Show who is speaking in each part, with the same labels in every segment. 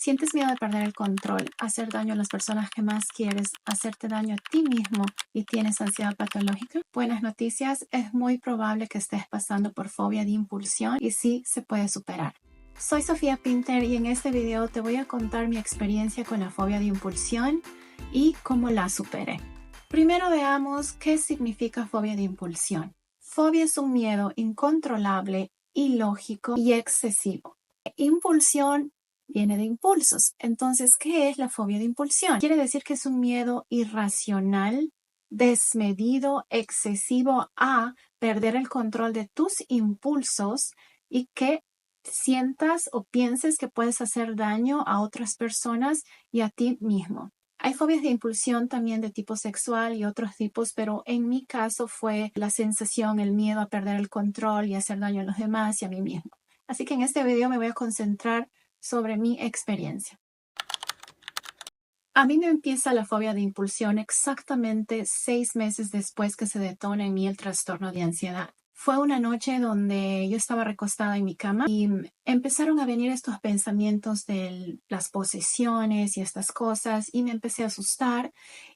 Speaker 1: ¿Sientes miedo de perder el control, hacer daño a las personas que más quieres, hacerte daño a ti mismo y tienes ansiedad patológica? Buenas noticias, es muy probable que estés pasando por fobia de impulsión y sí se puede superar. Soy Sofía Pinter y en este video te voy a contar mi experiencia con la fobia de impulsión y cómo la superé. Primero veamos qué significa fobia de impulsión. Fobia es un miedo incontrolable, ilógico y excesivo. Impulsión viene de impulsos. Entonces, ¿qué es la fobia de impulsión? Quiere decir que es un miedo irracional, desmedido, excesivo a perder el control de tus impulsos y que sientas o pienses que puedes hacer daño a otras personas y a ti mismo. Hay fobias de impulsión también de tipo sexual y otros tipos, pero en mi caso fue la sensación, el miedo a perder el control y hacer daño a los demás y a mí mismo. Así que en este video me voy a concentrar sobre mi experiencia. A mí me empieza la fobia de impulsión exactamente 6 meses después que se detona en mí el trastorno de ansiedad. Fue una noche donde yo estaba recostada en mi cama y empezaron a venir estos pensamientos de las posesiones y estas cosas y me empecé a asustar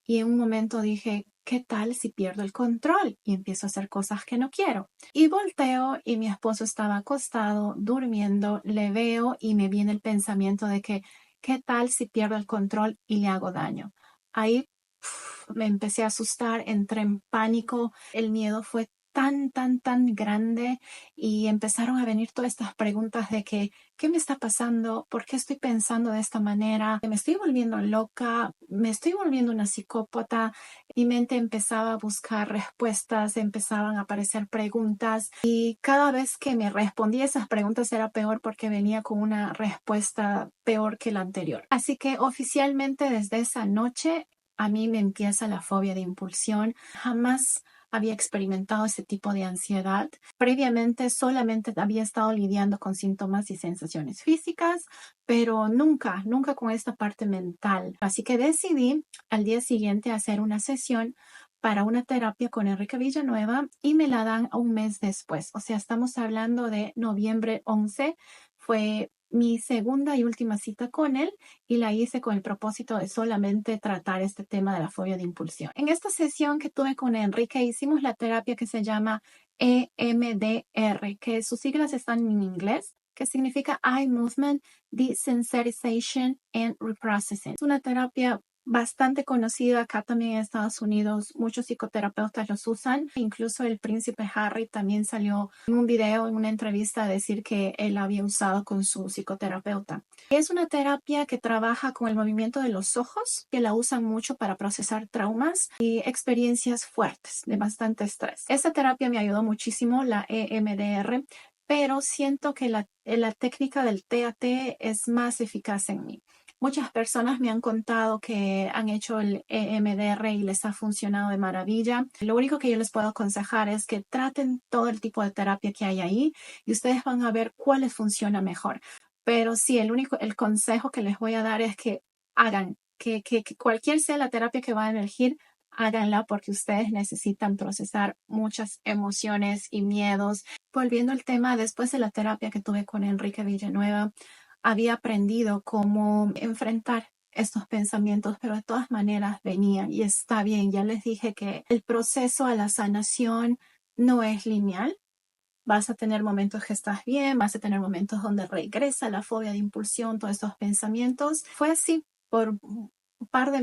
Speaker 1: y en un momento dije, ¿qué tal si pierdo el control y empiezo a hacer cosas que no quiero? Y volteo y mi esposo estaba acostado, durmiendo, le veo y me viene el pensamiento de que ¿qué tal si pierdo el control y le hago daño? Ahí me empecé a asustar, entré en pánico, el miedo fue tan grande y empezaron a venir todas estas preguntas de que, ¿qué me está pasando? ¿Por qué estoy pensando de esta manera? ¿Me estoy volviendo loca? ¿Me estoy volviendo una psicópata? Mi mente empezaba a buscar respuestas, empezaban a aparecer preguntas y cada vez que me respondía esas preguntas era peor porque venía con una respuesta peor que la anterior. Así que oficialmente desde esa noche a mí me empieza la fobia de impulsión. Jamás había experimentado ese tipo de ansiedad. Previamente solamente había estado lidiando con síntomas y sensaciones físicas, pero nunca con esta parte mental. Así que decidí al día siguiente hacer una sesión para una terapia con Enrique Villanueva y me la dan un mes después. O sea, estamos hablando de noviembre 11. Fue mi segunda y última cita con él y la hice con el propósito de solamente tratar este tema de la fobia de impulsión. En esta sesión que tuve con Enrique hicimos la terapia que se llama EMDR, que sus siglas están en inglés, que significa Eye Movement Desensitization and Reprocessing. Es una terapia bastante conocida acá también en Estados Unidos. Muchos psicoterapeutas los usan. Incluso el príncipe Harry también salió en un video, en una entrevista, a decir que él había usado con su psicoterapeuta. Es una terapia que trabaja con el movimiento de los ojos, que la usan mucho para procesar traumas y experiencias fuertes de bastante estrés. Esta terapia me ayudó muchísimo, la EMDR, pero siento que la técnica del TAT es más eficaz en mí. Muchas personas me han contado que han hecho el EMDR y les ha funcionado de maravilla. Lo único que yo les puedo aconsejar es que traten todo el tipo de terapia que hay ahí y ustedes van a ver cuál les funciona mejor. Pero sí, el consejo que les voy a dar es que hagan, que cualquier sea la terapia que van a elegir, háganla porque ustedes necesitan procesar muchas emociones y miedos. Volviendo al tema, después de la terapia que tuve con Enrique Villanueva, había aprendido cómo enfrentar estos pensamientos, pero de todas maneras venían y está bien. Ya les dije que el proceso a la sanación no es lineal. Vas a tener momentos que estás bien, vas a tener momentos donde regresa la fobia de impulsión, todos estos pensamientos. Fue así por un par de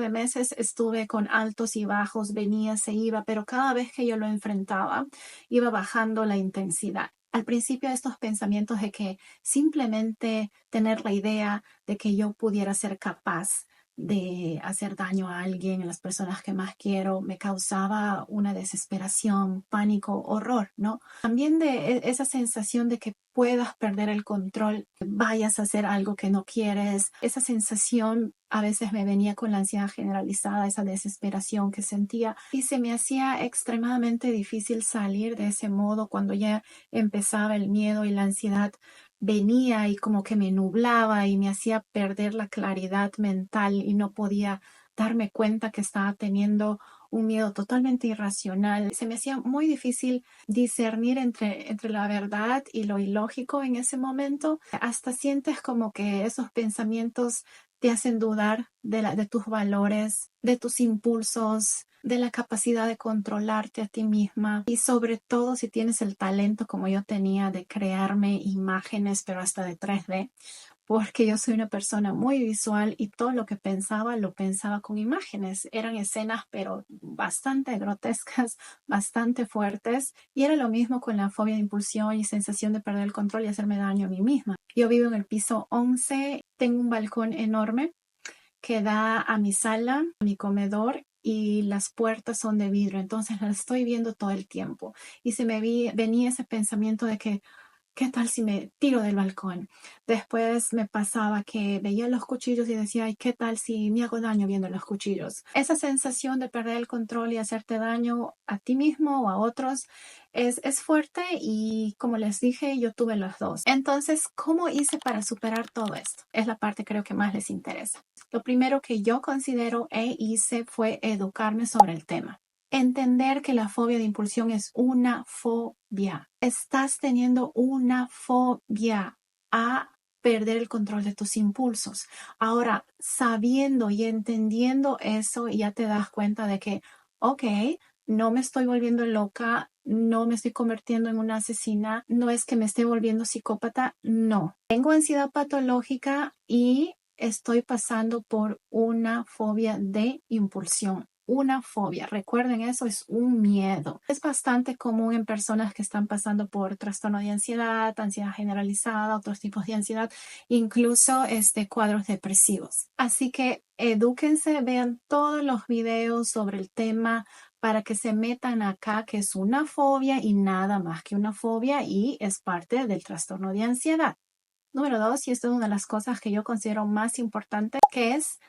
Speaker 1: meses estuve con altos y bajos, venía, se iba, pero cada vez que yo lo enfrentaba, iba bajando la intensidad. Al principio estos pensamientos de que simplemente tener la idea de que yo pudiera ser capaz de hacer daño a alguien, a las personas que más quiero, me causaba una desesperación, pánico, horror, ¿no? También de esa sensación de que puedas perder el control, vayas a hacer algo que no quieres. Esa sensación a veces me venía con la ansiedad generalizada, esa desesperación que sentía y se me hacía extremadamente difícil salir de ese modo cuando ya empezaba el miedo y la ansiedad venía y como que me nublaba y me hacía perder la claridad mental y no podía darme cuenta que estaba teniendo un miedo totalmente irracional. Se me hacía muy difícil discernir entre la verdad y lo ilógico en ese momento. Hasta sientes como que esos pensamientos te hacen dudar de tus valores, de tus impulsos, de la capacidad de controlarte a ti misma y sobre todo si tienes el talento como yo tenía de crearme imágenes, pero hasta de 3D, porque yo soy una persona muy visual y todo lo que pensaba lo pensaba con imágenes. Eran escenas, pero bastante grotescas, bastante fuertes. Y era lo mismo con la fobia de impulsión y sensación de perder el control y hacerme daño a mí misma. Yo vivo en el piso 11, tengo un balcón enorme que da a mi sala, a mi comedor y las puertas son de vidrio, entonces las estoy viendo todo el tiempo. Y venía ese pensamiento de que ¿qué tal si me tiro del balcón? Después me pasaba que veía los cuchillos y decía, ay, ¿qué tal si me hago daño viendo los cuchillos? Esa sensación de perder el control y hacerte daño a ti mismo o a otros es fuerte y como les dije, yo tuve los dos. Entonces, ¿cómo hice para superar todo esto? Es la parte creo que más les interesa. Lo primero que yo considero e hice fue educarme sobre el tema. Entender que la fobia de impulsión es una fobia. Estás teniendo una fobia a perder el control de tus impulsos. Ahora, sabiendo y entendiendo eso, ya te das cuenta de que, ok, no me estoy volviendo loca, no me estoy convirtiendo en una asesina, no es que me esté volviendo psicópata, no. Tengo ansiedad patológica y estoy pasando por una fobia de impulsión. Una fobia, recuerden eso, es un miedo. Es bastante común en personas que están pasando por trastorno de ansiedad, ansiedad generalizada, otros tipos de ansiedad, incluso cuadros depresivos. Así que edúquense, vean todos los videos sobre el tema para que se metan acá que es una fobia y nada más que una fobia y es parte del trastorno de ansiedad. Número 2, y esto es una de las cosas que yo considero más importante, que es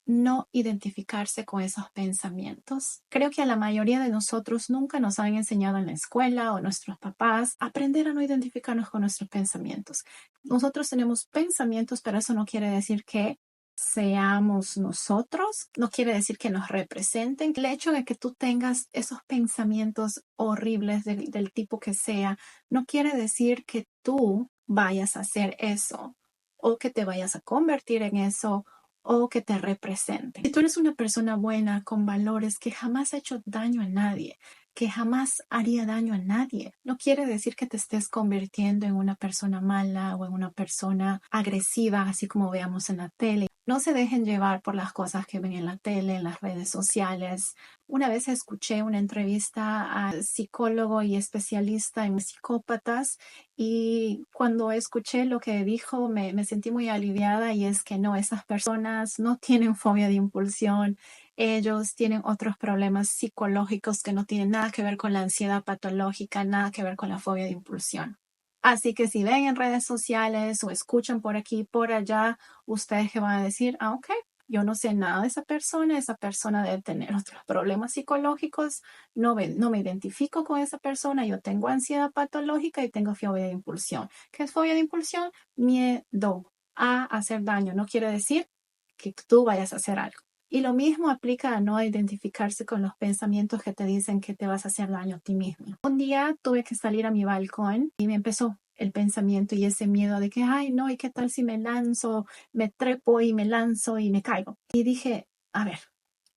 Speaker 1: no identificarse con esos pensamientos. Creo que a la mayoría de nosotros nunca nos han enseñado en la escuela o nuestros papás a aprender a no identificarnos con nuestros pensamientos. Nosotros tenemos pensamientos, pero eso no quiere decir que seamos nosotros, no quiere decir que nos representen. El hecho de que tú tengas esos pensamientos horribles del tipo que sea, no quiere decir que tú vayas a hacer eso o que te vayas a convertir en eso o que te representen. Si tú eres una persona buena, con valores, que jamás ha hecho daño a nadie, que jamás haría daño a nadie, no quiere decir que te estés convirtiendo en una persona mala o en una persona agresiva, así como veamos en la tele. No se dejen llevar por las cosas que ven en la tele, en las redes sociales. Una vez escuché una entrevista a psicólogo y especialista en psicópatas y cuando escuché lo que dijo me sentí muy aliviada y es que no, esas personas no tienen fobia de impulsión, ellos tienen otros problemas psicológicos que no tienen nada que ver con la ansiedad patológica, nada que ver con la fobia de impulsión. Así que si ven en redes sociales o escuchan por aquí, por allá, ustedes que van a decir, ah, ok, yo no sé nada de esa persona debe tener otros problemas psicológicos, no me identifico con esa persona, yo tengo ansiedad patológica y tengo fobia de impulsión. ¿Qué es fobia de impulsión? Miedo a hacer daño. No quiere decir que tú vayas a hacer algo. Y lo mismo aplica a no identificarse con los pensamientos que te dicen que te vas a hacer daño a ti mismo. Un día tuve que salir a mi balcón y me empezó el pensamiento y ese miedo de que, ay, no, ¿y qué tal si me lanzo, me trepo y me lanzo y me caigo? Y dije, a ver,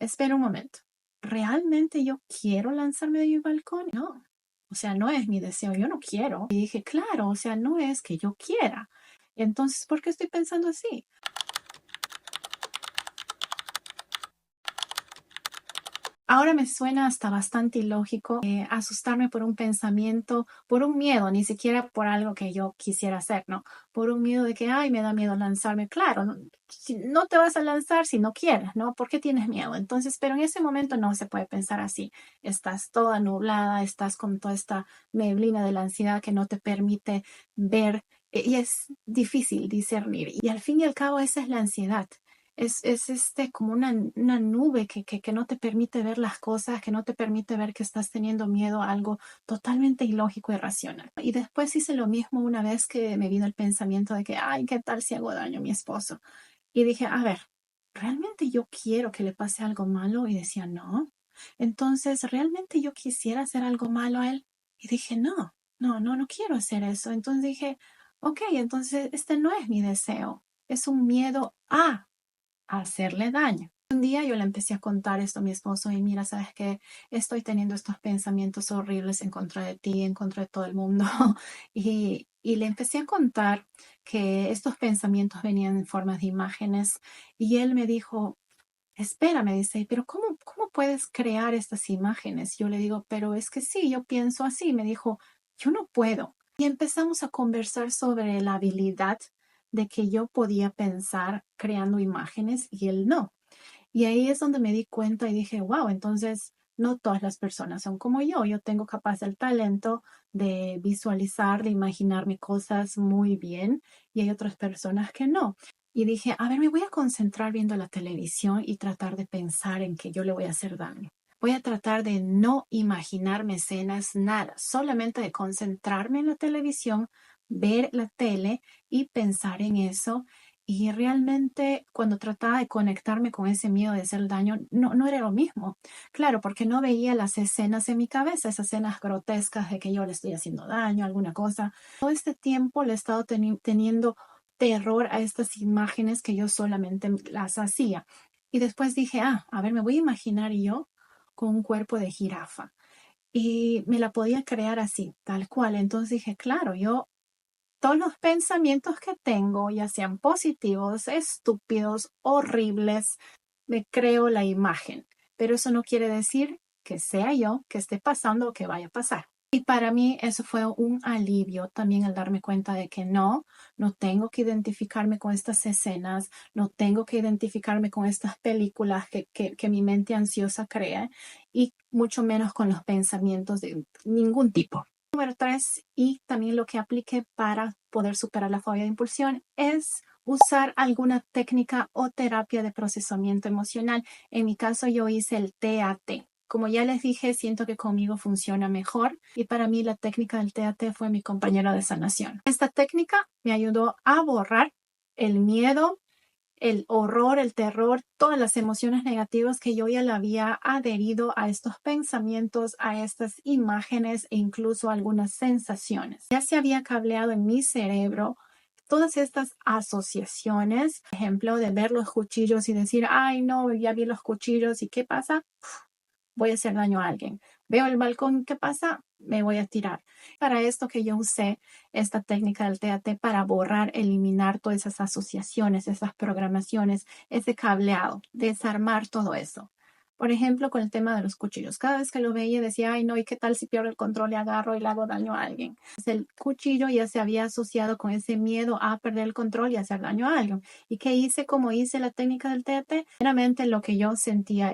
Speaker 1: espera un momento. ¿Realmente yo quiero lanzarme de mi balcón? No. O sea, no es mi deseo, yo no quiero. Y dije, claro, o sea, no es que yo quiera. Entonces, ¿por qué estoy pensando así? Ahora me suena hasta bastante ilógico asustarme por un pensamiento, por un miedo, ni siquiera por algo que yo quisiera hacer, ¿no? Por un miedo de que, ay, me da miedo lanzarme. Claro, no, si no te vas a lanzar si no quieres, ¿no? ¿Por qué tienes miedo? Entonces, pero en ese momento no se puede pensar así. Estás toda nublada, estás con toda esta neblina de la ansiedad que no te permite ver y es difícil discernir. Y al fin y al cabo, esa es la ansiedad. Es como una nube que no te permite ver las cosas, que no te permite ver que estás teniendo miedo a algo totalmente ilógico y irracional. Y después hice lo mismo una vez que me vino el pensamiento de que, ay, ¿qué tal si hago daño a mi esposo? Y dije, a ver, ¿realmente yo quiero que le pase algo malo? Y decía, no. Entonces, ¿realmente yo quisiera hacer algo malo a él? Y dije, no quiero hacer eso. Entonces dije, ok, entonces este no es mi deseo, es un miedo a hacerle daño. Un día yo le empecé a contar esto a mi esposo y mira, sabes que estoy teniendo estos pensamientos horribles en contra de ti, en contra de todo el mundo. Y le empecé a contar que estos pensamientos venían en forma de imágenes y él me dijo, espera, me dice, pero ¿cómo puedes crear estas imágenes? Yo le digo, pero es que sí, yo pienso así. Me dijo, yo no puedo. Y empezamos a conversar sobre la habilidad de que yo podía pensar creando imágenes y él no. Y ahí es donde me di cuenta y dije, wow, entonces no todas las personas son como yo. Yo tengo capaz el talento de visualizar, de imaginarme cosas muy bien y hay otras personas que no. Y dije, a ver, me voy a concentrar viendo la televisión y tratar de pensar en que yo le voy a hacer daño. Voy a tratar de no imaginarme escenas, nada, solamente de concentrarme en la televisión, ver la tele y pensar en eso y realmente cuando trataba de conectarme con ese miedo de hacer daño, no era lo mismo. Claro, porque no veía las escenas en mi cabeza, esas escenas grotescas de que yo le estoy haciendo daño, alguna cosa. Todo este tiempo le he estado teniendo terror a estas imágenes que yo solamente las hacía. Y después dije, a ver, me voy a imaginar yo con un cuerpo de jirafa. Y me la podía crear así, tal cual. Entonces dije, claro, yo todos los pensamientos que tengo, ya sean positivos, estúpidos, horribles, me creo la imagen. Pero eso no quiere decir que sea yo, que esté pasando o que vaya a pasar. Y para mí eso fue un alivio también al darme cuenta de que no tengo que identificarme con estas escenas, no tengo que identificarme con estas películas que mi mente ansiosa crea y mucho menos con los pensamientos de ningún tipo. Número 3, y también lo que apliqué para poder superar la fobia de impulsión es usar alguna técnica o terapia de procesamiento emocional. En mi caso, yo hice el TAT. Como ya les dije, siento que conmigo funciona mejor y para mí la técnica del TAT fue mi compañera de sanación. Esta técnica me ayudó a borrar el miedo, el horror, el terror, todas las emociones negativas que yo ya le había adherido a estos pensamientos, a estas imágenes e incluso algunas sensaciones. Ya se había cableado en mi cerebro todas estas asociaciones, por ejemplo, de ver los cuchillos y decir, ay, no, ya vi los cuchillos y ¿qué pasa? Voy a hacer daño a alguien. Veo el balcón, ¿qué pasa? Me voy a tirar. Para esto que yo usé esta técnica del TAT para borrar, eliminar todas esas asociaciones, esas programaciones, ese cableado, desarmar todo eso. Por ejemplo, con el tema de los cuchillos. Cada vez que lo veía decía, ay no, ¿y qué tal si pierdo el control y agarro y le hago daño a alguien? Pues el cuchillo ya se había asociado con ese miedo a perder el control y hacer daño a alguien. ¿Y qué hice? Como hice la técnica del TAT, realmente lo que yo sentía,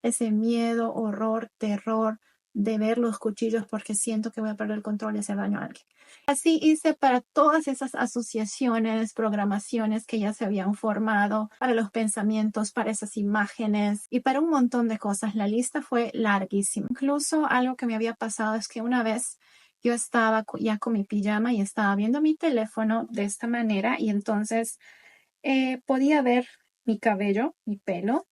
Speaker 1: ese miedo, horror, terror de ver los cuchillos porque siento que voy a perder el control y hacer daño a alguien. Así hice para todas esas asociaciones, programaciones que ya se habían formado, para los pensamientos, para esas imágenes y para un montón de cosas. La lista fue larguísima. Incluso algo que me había pasado es que una vez yo estaba ya con mi pijama y estaba viendo mi teléfono de esta manera y entonces podía ver mi cabello, mi pelo.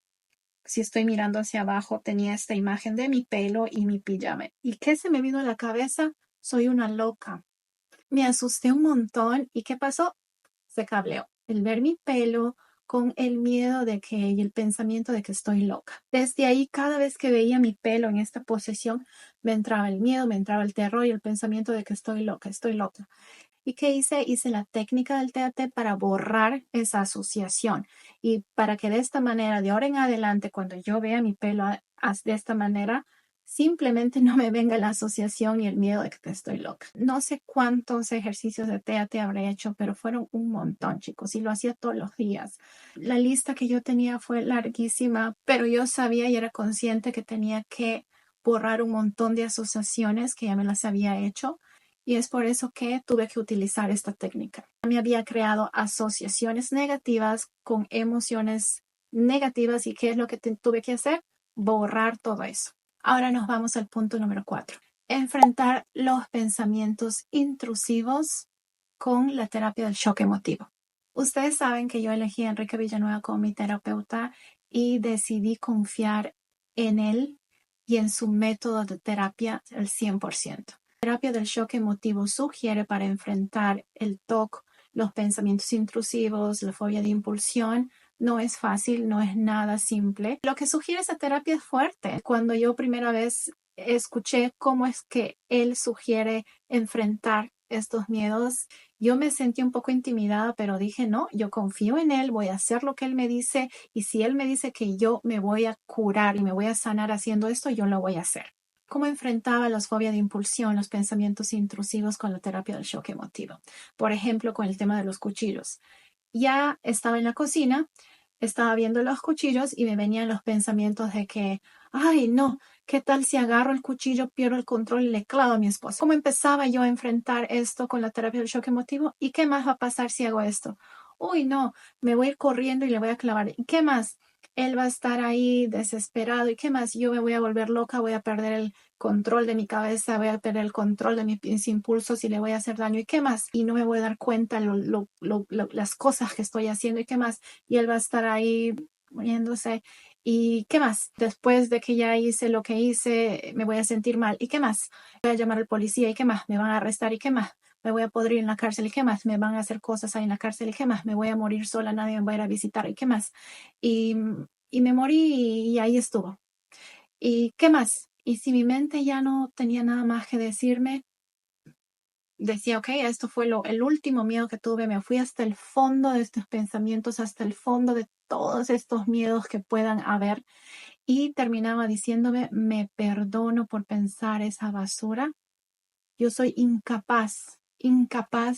Speaker 1: Si estoy mirando hacia abajo, tenía esta imagen de mi pelo y mi pijama. ¿Y qué se me vino a la cabeza? Soy una loca. Me asusté un montón. ¿Y qué pasó? Se cableó. El ver mi pelo con el miedo de que y el pensamiento de que estoy loca. Desde ahí, cada vez que veía mi pelo en esta posición, me entraba el miedo, me entraba el terror y el pensamiento de que estoy loca, estoy loca. ¿Y qué hice? Hice la técnica del TAT para borrar esa asociación y para que de esta manera, de ahora en adelante, cuando yo vea mi pelo de esta manera, simplemente no me venga la asociación y el miedo de que estoy loca. No sé cuántos ejercicios de TAT habré hecho, pero fueron un montón, chicos, y lo hacía todos los días. La lista que yo tenía fue larguísima, pero yo sabía y era consciente que tenía que borrar un montón de asociaciones que ya me las había hecho y es por eso que tuve que utilizar esta técnica. Me había creado asociaciones negativas con emociones negativas y ¿qué es lo que tuve que hacer? Borrar todo eso. Ahora nos vamos al punto número 4. Enfrentar los pensamientos intrusivos con la terapia del shock emotivo. Ustedes saben que yo elegí a Enrique Villanueva como mi terapeuta y decidí confiar en él y en su método de terapia al 100%. La terapia del shock emotivo sugiere para enfrentar el TOC, los pensamientos intrusivos, la fobia de impulsión. No es fácil, no es nada simple. Lo que sugiere esa terapia es fuerte. Cuando yo primera vez escuché cómo es que él sugiere enfrentar estos miedos, yo me sentí un poco intimidada, pero dije, no, yo confío en él, voy a hacer lo que él me dice y si él me dice que yo me voy a curar y me voy a sanar haciendo esto, yo lo voy a hacer. ¿Cómo enfrentaba las fobias de impulsión, los pensamientos intrusivos con la terapia del shock emotivo? Por ejemplo, con el tema de los cuchillos. Ya estaba en la cocina, estaba viendo los cuchillos y me venían los pensamientos de que, ay, no, ¿qué tal si agarro el cuchillo, pierdo el control y le clavo a mi esposo? ¿Cómo empezaba yo a enfrentar esto con la terapia del shock emotivo? ¿Y qué más va a pasar si hago esto? Uy, no, me voy a ir corriendo y le voy a clavar. ¿Y qué más? Él va a estar ahí desesperado. ¿Y qué más? Yo me voy a volver loca, voy a perder el control de mi cabeza, voy a perder el control de mis impulsos y le voy a hacer daño. ¿Y qué más? Y no me voy a dar cuenta las cosas que estoy haciendo. ¿Y qué más? Y él va a estar ahí muriéndose. ¿Y qué más? Después de que ya hice lo que hice, me voy a sentir mal. ¿Y qué más? Voy a llamar al policía. ¿Y qué más? Me van a arrestar. ¿Y qué más? Me voy a podrir en la cárcel. ¿Y qué más? Me van a hacer cosas ahí en la cárcel. ¿Y qué más? Me voy a morir sola. Nadie me va a ir a visitar. ¿Y qué más? Y, y me morí y ahí estuvo. ¿Y qué más? Y si mi mente ya no tenía nada más que decirme, decía, ok, esto fue el último miedo que tuve, me fui hasta el fondo de estos pensamientos, hasta el fondo de todos estos miedos que puedan haber y terminaba diciéndome, me perdono por pensar esa basura, yo soy incapaz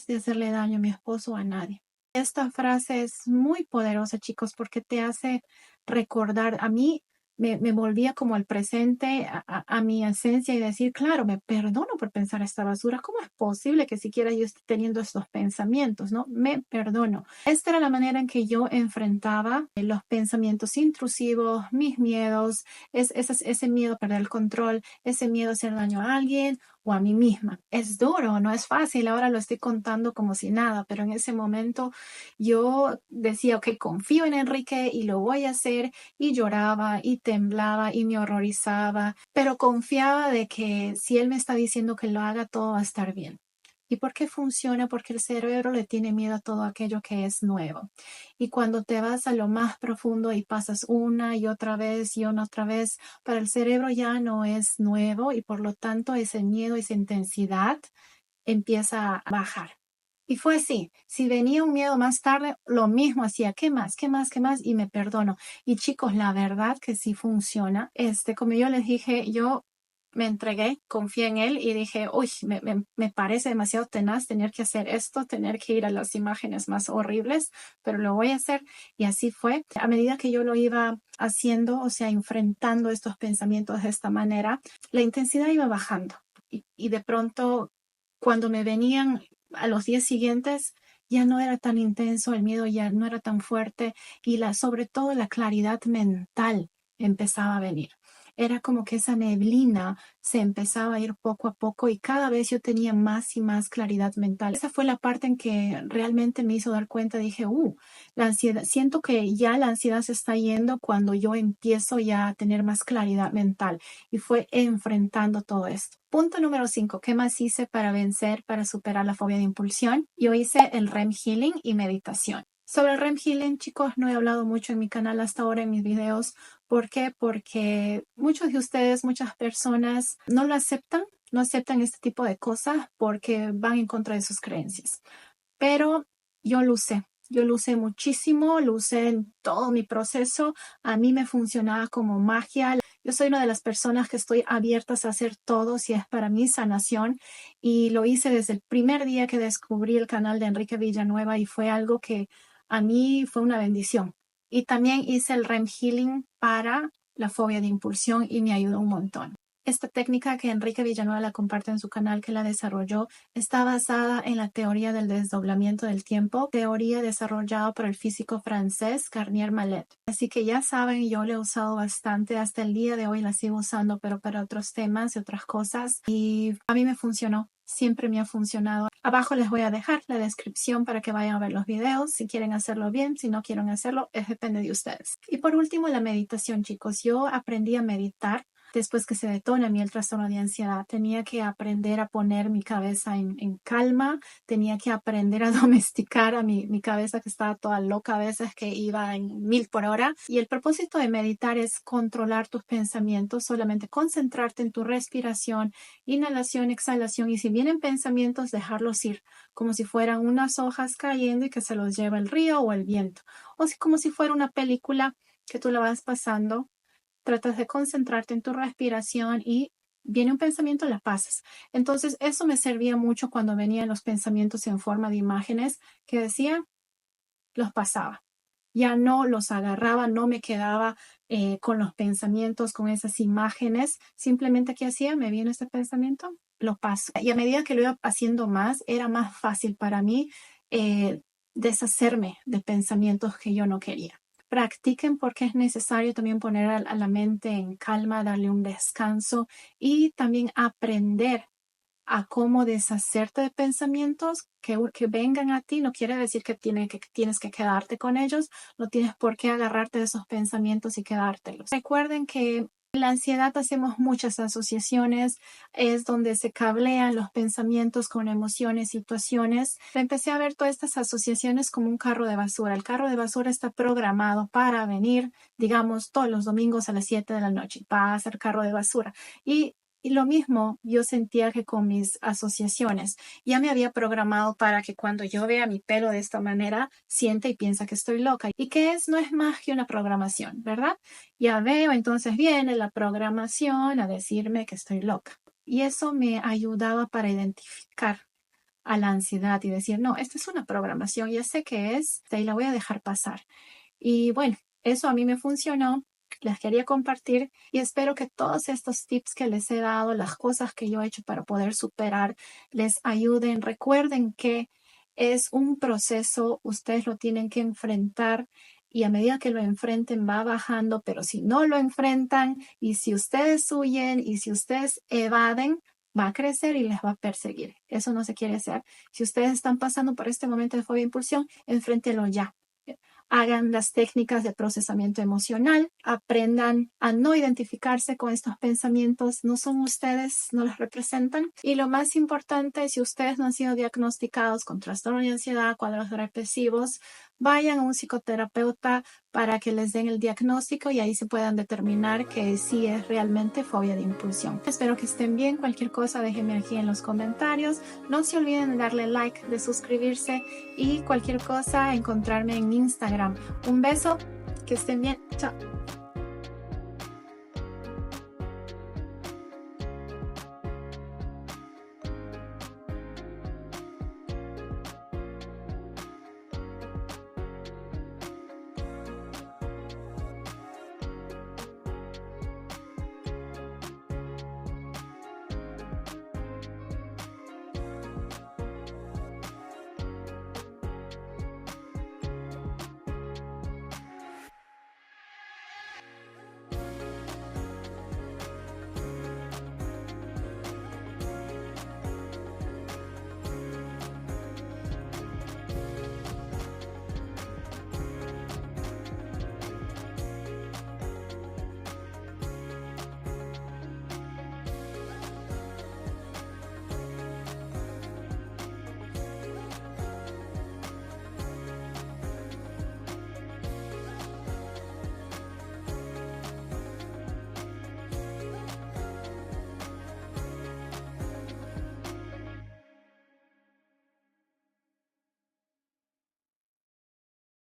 Speaker 1: de hacerle daño a mi esposo o a nadie. Esta frase es muy poderosa, chicos, porque te hace recordar a mí. Me volvía como al presente, a mi esencia y decir, claro, me perdono por pensar esta basura. ¿Cómo es posible que siquiera yo esté teniendo estos pensamientos? ¿No? Me perdono. Esta era la manera en que yo enfrentaba los pensamientos intrusivos, mis miedos, ese miedo a perder el control, ese miedo a hacer daño a alguien o a mí misma. Es duro, no es fácil. Ahora lo estoy contando como si nada, pero en ese momento yo decía, ok, confío en Enrique y lo voy a hacer y lloraba y temblaba y me horrorizaba, pero confiaba de que si él me está diciendo que lo haga, todo va a estar bien. ¿Y por qué funciona? Porque el cerebro le tiene miedo a todo aquello que es nuevo. Y cuando te vas a lo más profundo y pasas una y una otra vez, para el cerebro ya no es nuevo y por lo tanto ese miedo, esa intensidad empieza a bajar. Y fue así. Si venía un miedo más tarde, lo mismo hacía. ¿Qué más? ¿Qué más? ¿Qué más? Y me perdono. Y chicos, la verdad que sí funciona. Como yo les dije, yo me entregué, confié en él y dije, uy, me parece demasiado tenaz tener que hacer esto, tener que ir a las imágenes más horribles, pero lo voy a hacer. Y así fue. A medida que yo lo iba haciendo, o sea, enfrentando estos pensamientos de esta manera, la intensidad iba bajando. Y de pronto, cuando me venían a los días siguientes, ya no era tan intenso, el miedo ya no era tan fuerte y sobre todo la claridad mental empezaba a venir. Era como que esa neblina se empezaba a ir poco a poco y cada vez yo tenía más y más claridad mental. Esa fue la parte en que realmente me hizo dar cuenta. Dije, la ansiedad, siento que ya la ansiedad se está yendo cuando yo empiezo ya a tener más claridad mental y fue enfrentando todo esto. Punto número 5. ¿Qué más hice para vencer, para superar la fobia de impulsión? Yo hice el REM Healing y meditación. Sobre el REM Healing, chicos, no he hablado mucho en mi canal hasta ahora en mis videos. ¿Por qué? Porque muchos de ustedes, muchas personas no lo aceptan, no aceptan este tipo de cosas porque van en contra de sus creencias. Pero yo lo usé muchísimo, lo usé en todo mi proceso. A mí me funcionaba como magia. Yo soy una de las personas que estoy abiertas a hacer todo si es para mi sanación y lo hice desde el primer día que descubrí el canal de Enrique Villanueva y fue algo que a mí fue una bendición. Y también hice el REM Healing para la fobia de impulsión y me ayudó un montón. Esta técnica que Enrique Villanueva la comparte en su canal, que la desarrolló, está basada en la teoría del desdoblamiento del tiempo, teoría desarrollada por el físico francés Garnier Mallet. Así que ya saben, yo la he usado bastante, hasta el día de hoy la sigo usando, pero para otros temas y otras cosas, y a mí me funcionó. siempre me ha funcionado. Abajo les voy a dejar la descripción para que vayan a ver los videos. Si quieren hacerlo bien, si no quieren hacerlo, depende de ustedes. Y por último, la meditación, chicos. Yo aprendí a meditar después que se detona a mí el trastorno de ansiedad. Tenía que aprender a poner mi cabeza en calma, tenía que aprender a domesticar a mi cabeza que estaba toda loca a veces, que iba en 1000 por hora. Y el propósito de meditar es controlar tus pensamientos, solamente concentrarte en tu respiración, inhalación, exhalación, y si vienen pensamientos, dejarlos ir, como si fueran unas hojas cayendo y que se los lleva el río o el viento, o como si fuera una película que tú la vas pasando. Tratas de concentrarte en tu respiración y viene un pensamiento, la pasas. Entonces, eso me servía mucho cuando venían los pensamientos en forma de imágenes que decía, los pasaba. Ya no los agarraba, no me quedaba con los pensamientos, con esas imágenes. Simplemente, ¿qué hacía? Me vino este pensamiento, lo paso. Y a medida que lo iba haciendo más, era más fácil para mí deshacerme de pensamientos que yo no quería. Practiquen porque es necesario también poner a la mente en calma, darle un descanso y también aprender a cómo deshacerte de pensamientos que vengan a ti. No quiere decir que tienes que quedarte con ellos, no tienes por qué agarrarte de esos pensamientos y quedártelos. Recuerden que en la ansiedad hacemos muchas asociaciones, es donde se cablean los pensamientos con emociones, situaciones. Empecé a ver todas estas asociaciones como un carro de basura. El carro de basura está programado para venir, digamos, todos los domingos a las 7 de la noche. Va a ser carro de basura. Y lo mismo yo sentía que con mis asociaciones. Ya me había programado para que cuando yo vea mi pelo de esta manera, sienta y piensa que estoy loca. ¿Y qué es? No es más que una programación, ¿verdad? Ya veo, entonces viene la programación a decirme que estoy loca. Y eso me ayudaba para identificar a la ansiedad y decir, no, esta es una programación, ya sé qué es, y la voy a dejar pasar. Y bueno, eso a mí me funcionó. Les quería compartir y espero que todos estos tips que les he dado, las cosas que yo he hecho para poder superar, les ayuden. Recuerden que es un proceso, ustedes lo tienen que enfrentar y a medida que lo enfrenten va bajando, pero si no lo enfrentan y si ustedes huyen y si ustedes evaden, va a crecer y les va a perseguir. Eso no se quiere hacer. Si ustedes están pasando por este momento de fobia e impulsión, enfréntelo ya. Hagan las técnicas de procesamiento emocional, aprendan a no identificarse con estos pensamientos, no son ustedes, no los representan. Y lo más importante, si ustedes no han sido diagnosticados con trastorno de ansiedad, cuadros depresivos, vayan a un psicoterapeuta para que les den el diagnóstico y ahí se puedan determinar que sí es realmente fobia de impulsión. Espero que estén bien. Cualquier cosa déjenme aquí en los comentarios. No se olviden de darle like, de suscribirse y cualquier cosa encontrarme en Instagram. Un beso, que estén bien. Chao.